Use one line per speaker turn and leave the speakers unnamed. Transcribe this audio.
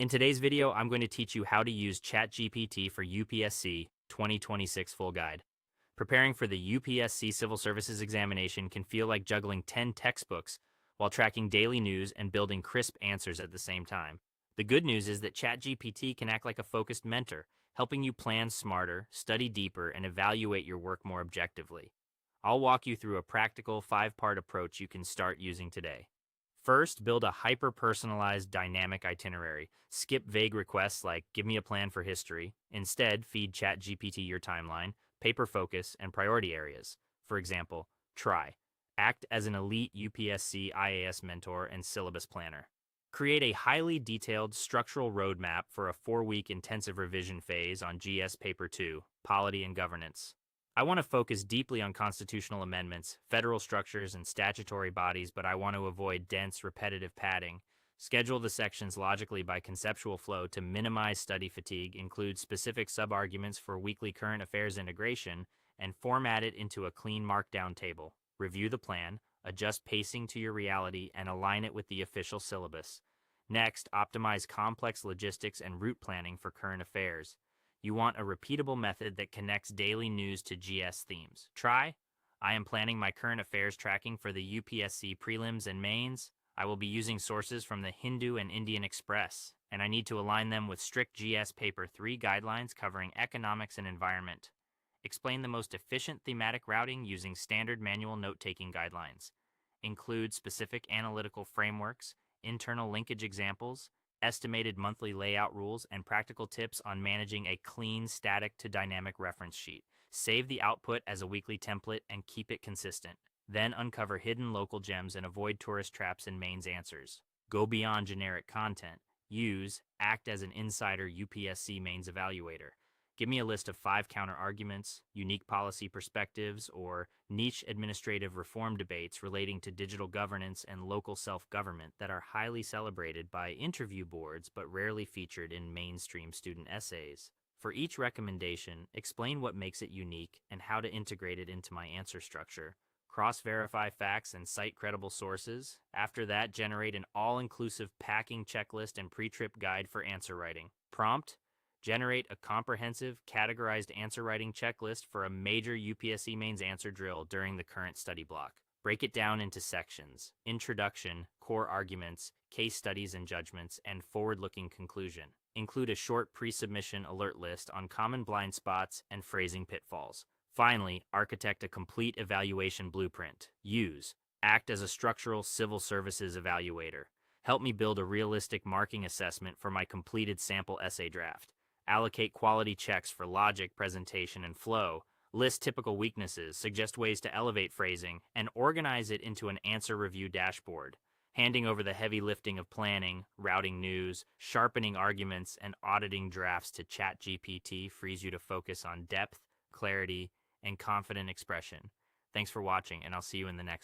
In today's video, I'm going to teach you how to use ChatGPT for UPSC 2026 Full Guide. Preparing for the UPSC Civil Services examination can feel like juggling 10 textbooks while tracking daily news and building crisp answers at the same time. The good news is that ChatGPT can act like a focused mentor, helping you plan smarter, study deeper, and evaluate your work more objectively. I'll walk you through a practical 5-part approach you can start using today. First, build a hyper-personalized dynamic itinerary. Skip vague requests like, give me a plan for history. Instead, feed ChatGPT your timeline, paper focus, and priority areas. For example, try. Act as an elite UPSC IAS mentor and syllabus planner. Create a highly detailed structural roadmap for a 4-week intensive revision phase on GS Paper 2, Polity and Governance. I want to focus deeply on constitutional amendments, federal structures, and statutory bodies, but I want to avoid dense, repetitive padding. Schedule the sections logically by conceptual flow to minimize study fatigue, include specific sub-arguments for weekly current affairs integration, and format it into a clean markdown table. Review the plan, adjust pacing to your reality, and align it with the official syllabus. Next, optimize complex logistics and route planning for current affairs. You want a repeatable method that connects daily news to GS themes. Try. I am planning my current affairs tracking for the UPSC prelims and mains. I will be using sources from the Hindu and Indian Express, and I need to align them with strict GS Paper 3 guidelines covering economics and environment. Explain the most efficient thematic routing using standard manual note-taking guidelines. Include specific analytical frameworks, internal linkage examples, estimated monthly layout rules, and practical tips on managing a clean static to dynamic reference sheet. Save the output as a weekly template and keep it consistent. Then uncover hidden local gems and avoid tourist traps in mains answers. Go beyond generic content. Act as an insider UPSC mains evaluator. Give me a list of 5 counter arguments, unique policy perspectives, or niche administrative reform debates relating to digital governance and local self-government that are highly celebrated by interview boards but rarely featured in mainstream student essays. For each recommendation, explain what makes it unique and how to integrate it into my answer structure. Cross-verify facts and cite credible sources. After that, generate an all-inclusive packing checklist and pre-trip guide for answer writing. Prompt: generate a comprehensive, categorized answer writing checklist for a major UPSC mains answer drill during the current study block. Break it down into sections: introduction, core arguments, case studies and judgments, and forward-looking conclusion. Include a short pre-submission alert list on common blind spots and phrasing pitfalls. Finally, architect a complete evaluation blueprint. Act as a structural civil services evaluator. Help me build a realistic marking assessment for my completed sample essay draft. Allocate quality checks for logic, presentation, and flow. List typical weaknesses, suggest ways to elevate phrasing, and organize it into an answer review dashboard. Handing over the heavy lifting of planning, routing news, sharpening arguments, and auditing drafts to ChatGPT frees you to focus on depth, clarity, and confident expression. Thanks for watching, and I'll see you in the next